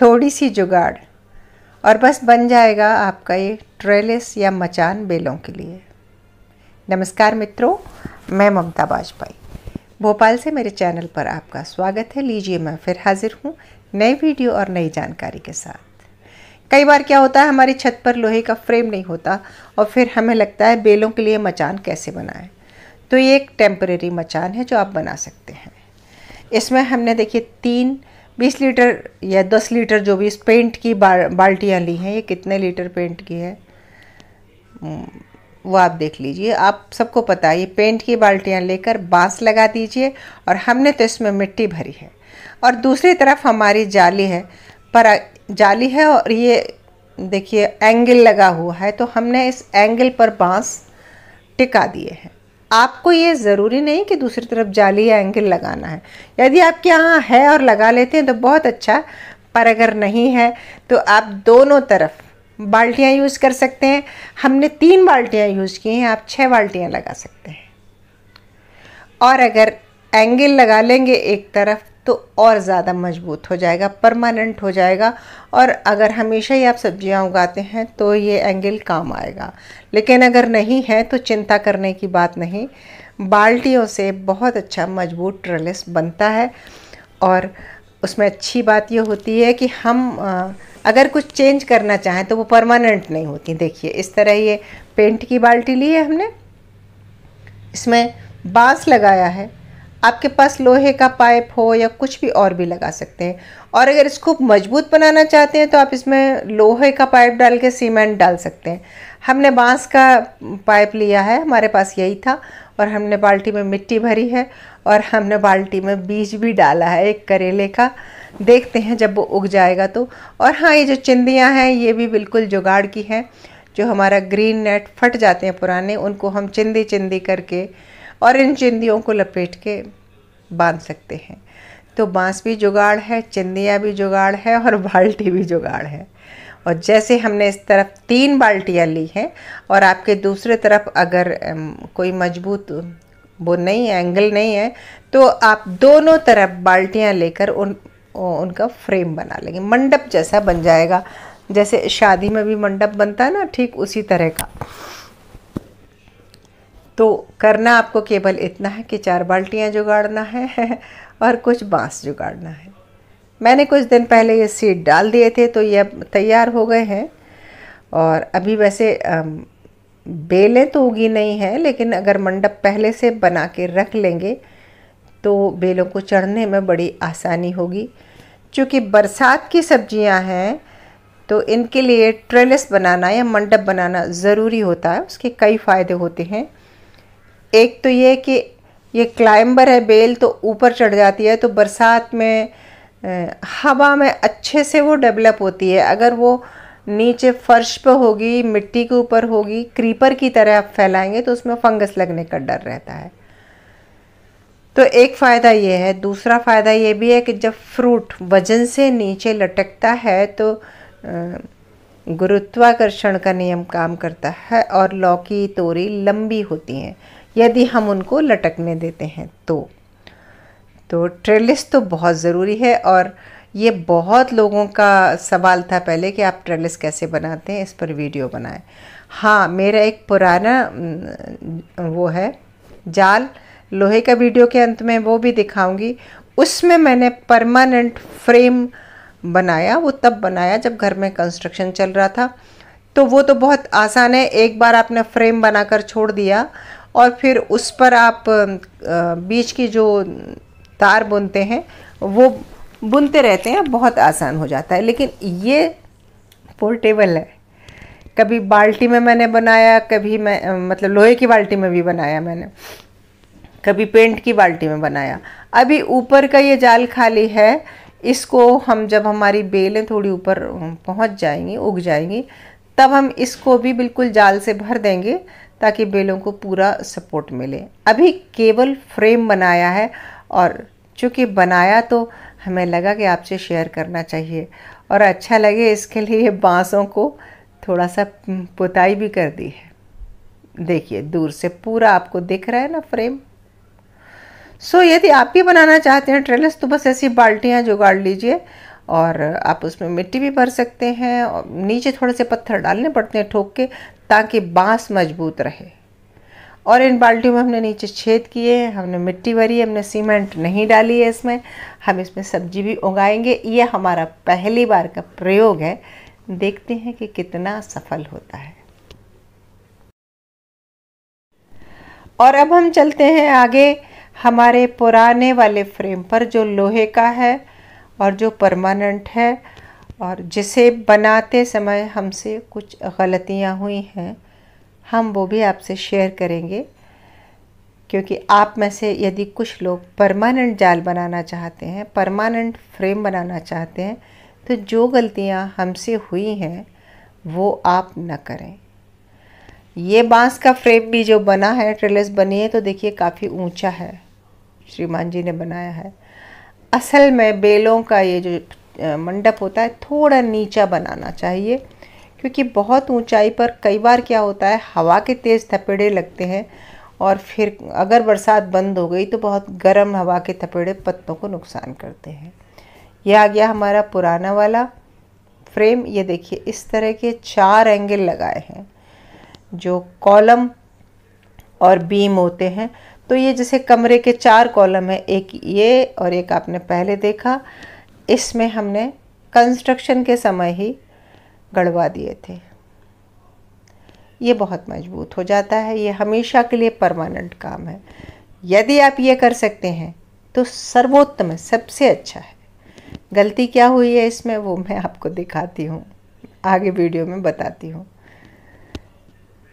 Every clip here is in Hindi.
थोड़ी सी जुगाड़ और बस बन जाएगा आपका ये ट्रेलिस या मचान बेलों के लिए। नमस्कार मित्रों, मैं ममता बाजपाई भोपाल से मेरे चैनल पर आपका स्वागत है। लीजिए मैं फिर हाजिर हूँ नई वीडियो और नई जानकारी के साथ। कई बार क्या होता है, हमारी छत पर लोहे का फ्रेम नहीं होता और फिर हमें लगता है बेलों के लिए मचान कैसे बनाएं। तो ये एक टेम्परेरी मचान है जो आप बना सकते हैं। इसमें हमने देखिए 20 लीटर या 10 लीटर जो भी इस पेंट की बाल्टियाँ ली हैं। ये कितने लीटर पेंट की है वो आप देख लीजिए। आप सबको पता है, ये पेंट की बाल्टियाँ लेकर बांस लगा दीजिए और हमने तो इसमें मिट्टी भरी है और दूसरी तरफ हमारी जाली है, पर जाली है और ये देखिए एंगल लगा हुआ है, तो हमने इस एंगल पर बांस टिका दिए हैं। आपको ये ज़रूरी नहीं कि दूसरी तरफ जाली या एंगल लगाना है। यदि आपके यहाँ है और लगा लेते हैं तो बहुत अच्छा, पर अगर नहीं है तो आप दोनों तरफ बाल्टियाँ यूज़ कर सकते हैं। हमने 3 बाल्टियाँ यूज़ की हैं, आप 6 बाल्टियाँ लगा सकते हैं। और अगर एंगल लगा लेंगे एक तरफ तो और ज़्यादा मजबूत हो जाएगा, परमानेंट हो जाएगा। और अगर हमेशा ही आप सब्जियां उगाते हैं तो ये एंगल काम आएगा, लेकिन अगर नहीं है तो चिंता करने की बात नहीं। बाल्टियों से बहुत अच्छा मजबूत ट्रेलिस बनता है। और उसमें अच्छी बात ये होती है कि हम अगर कुछ चेंज करना चाहें तो वो परमानेंट नहीं होती। देखिए इस तरह ये पेंट की बाल्टी ली है हमने, इसमें बांस लगाया है। आपके पास लोहे का पाइप हो या कुछ भी और भी लगा सकते हैं। और अगर इसको मजबूत बनाना चाहते हैं तो आप इसमें लोहे का पाइप डाल के सीमेंट डाल सकते हैं। हमने बांस का पाइप लिया है, हमारे पास यही था, और हमने बाल्टी में मिट्टी भरी है और हमने बाल्टी में बीज भी डाला है एक करेले का। देखते हैं जब वो उग जाएगा तो। और हाँ, ये जो चिंदियाँ हैं ये भी बिल्कुल जुगाड़ की हैं। जो हमारा ग्रीन नेट फट जाते हैं पुराने, उनको हम चिंदी चिंदी करके और इन चिंदियों को लपेट के बांध सकते हैं। तो बांस भी जुगाड़ है, चिंदियाँ भी जुगाड़ है और बाल्टी भी जुगाड़ है। और जैसे हमने इस तरफ 3 बाल्टियाँ ली हैं और आपके दूसरे तरफ अगर कोई मजबूत वो नहीं है, एंगल नहीं है, तो आप दोनों तरफ बाल्टियाँ लेकर उनका फ्रेम बना लेंगे। मंडप जैसा बन जाएगा, जैसे शादी में भी मंडप बनता है ना, ठीक उसी तरह का। तो करना आपको केवल इतना है कि 4 बाल्टियाँ जुगाड़ना है और कुछ बांस जुगाड़ना है। मैंने कुछ दिन पहले ये सीड डाल दिए थे तो ये तैयार हो गए हैं। और अभी वैसे बेलें तो उगी नहीं हैं, लेकिन अगर मंडप पहले से बना के रख लेंगे तो बेलों को चढ़ने में बड़ी आसानी होगी। क्योंकि बरसात की सब्जियां हैं तो इनके लिए ट्रेलिस बनाना या मंडप बनाना ज़रूरी होता है। उसके कई फ़ायदे होते हैं। एक तो ये कि ये क्लाइंबर है बेल, तो ऊपर चढ़ जाती है, तो बरसात में हवा में अच्छे से वो डेवलप होती है। अगर वो नीचे फर्श पे होगी, मिट्टी के ऊपर होगी, क्रीपर की तरह आप फैलाएंगे तो उसमें फंगस लगने का डर रहता है। तो एक फ़ायदा ये है। दूसरा फ़ायदा ये भी है कि जब फ्रूट वजन से नीचे लटकता है तो गुरुत्वाकर्षण का नियम काम करता है और लौकी तोरी लंबी होती हैं यदि हम उनको लटकने देते हैं तो ट्रेलिस तो बहुत ज़रूरी है। और ये बहुत लोगों का सवाल था पहले कि आप ट्रेलिस कैसे बनाते हैं, इस पर वीडियो बनाएं। हाँ, मेरा एक पुराना वो है जाल, लोहे का, वीडियो के अंत में वो भी दिखाऊंगी। उसमें मैंने परमानेंट फ्रेम बनाया। वो तब बनाया जब घर में कंस्ट्रक्शन चल रहा था। तो वो तो बहुत आसान है। एक बार आपने फ्रेम बनाकर छोड़ दिया और फिर उस पर आप बीच की जो तार बुनते हैं वो बुनते रहते हैं, बहुत आसान हो जाता है। लेकिन ये पोर्टेबल है। कभी बाल्टी में मैंने बनाया, कभी मैं मतलब लोहे की बाल्टी में भी बनाया मैंने, कभी पेंट की बाल्टी में बनाया। अभी ऊपर का ये जाल खाली है, इसको हम जब हमारी बेलें थोड़ी ऊपर पहुंच जाएंगी, उग जाएंगी, तब हम इसको भी बिल्कुल जाल से भर देंगे ताकि बेलों को पूरा सपोर्ट मिले। अभी केवल फ्रेम बनाया है और चूँकि बनाया तो हमें लगा कि आपसे शेयर करना चाहिए और अच्छा लगे, इसके लिए बांसों को थोड़ा सा पुताई भी कर दी है। देखिए दूर से पूरा आपको दिख रहा है ना फ्रेम। यदि आप भी बनाना चाहते हैं ट्रेलिस तो बस ऐसी बाल्टियाँ जुगाड़ लीजिए और आप उसमें मिट्टी भी भर सकते हैं और नीचे थोड़े से पत्थर डालने पड़ते हैं ठोक के, ताकि बांस मजबूत रहे। और इन बाल्टियों में हमने नीचे छेद किए, हमने मिट्टी भरी है, हमने सीमेंट नहीं डाली है इसमें। हम इसमें सब्जी भी उगाएंगे। ये हमारा पहली बार का प्रयोग है, देखते हैं कि कितना सफल होता है। और अब हम चलते हैं आगे हमारे पुराने वाले फ्रेम पर, जो लोहे का है और जो परमानेंट है, और जिसे बनाते समय हमसे कुछ गलतियां हुई हैं, हम वो भी आपसे शेयर करेंगे। क्योंकि आप में से यदि कुछ लोग परमानेंट जाल बनाना चाहते हैं, परमानेंट फ्रेम बनाना चाहते हैं, तो जो गलतियां हमसे हुई हैं वो आप न करें। ये बांस का फ्रेम भी जो बना है, ट्रेलिस बनी है, तो देखिए काफ़ी ऊंचा है, श्रीमान जी ने बनाया है। असल में बेलों का ये जो मंडप होता है थोड़ा नीचा बनाना चाहिए, क्योंकि बहुत ऊंचाई पर कई बार क्या होता है, हवा के तेज़ थपेड़े लगते हैं और फिर अगर बरसात बंद हो गई तो बहुत गर्म हवा के थपेड़े पत्तों को नुकसान करते हैं। यह आ गया हमारा पुराना वाला फ्रेम। ये देखिए इस तरह के 4 एंगल लगाए हैं, जो कॉलम और बीम होते हैं। तो ये जैसे कमरे के 4 कॉलम है, एक ये और एक आपने पहले देखा, इसमें हमने कंस्ट्रक्शन के समय ही गड़वा दिए थे। ये बहुत मजबूत हो जाता है, ये हमेशा के लिए परमानेंट काम है। यदि आप ये कर सकते हैं तो सर्वोत्तम है, सबसे अच्छा है। गलती क्या हुई है इसमें वो मैं आपको दिखाती हूँ, आगे वीडियो में बताती हूँ।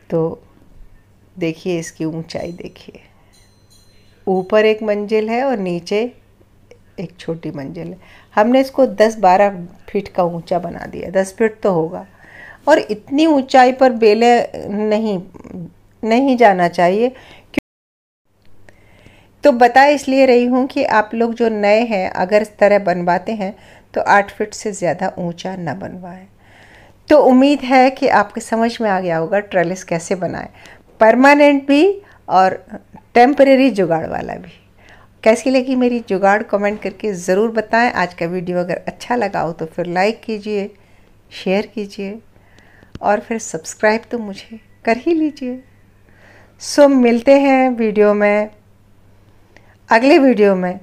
तो देखिए इसकी ऊंचाई देखिए, ऊपर एक मंजिल है और नीचे एक छोटी मंजिल है। हमने इसको 10-12 फीट का ऊंचा बना दिया, 10 फीट तो होगा। और इतनी ऊंचाई पर बेले नहीं जाना चाहिए। तो बता इसलिए रही हूँ कि आप लोग जो नए हैं, अगर इस तरह बनवाते हैं तो 8 फीट से ज़्यादा ऊंचा न बनवाएं। तो उम्मीद है कि आपके समझ में आ गया होगा ट्रेलिस कैसे बनाएं, परमानेंट भी और टेम्परेरी जुगाड़ वाला भी। कैसी लगी मेरी जुगाड़ कमेंट करके ज़रूर बताएं। आज का वीडियो अगर अच्छा लगा हो तो फिर लाइक कीजिए, शेयर कीजिए और फिर सब्सक्राइब तो मुझे कर ही लीजिए। सो मिलते हैं वीडियो में, अगले वीडियो में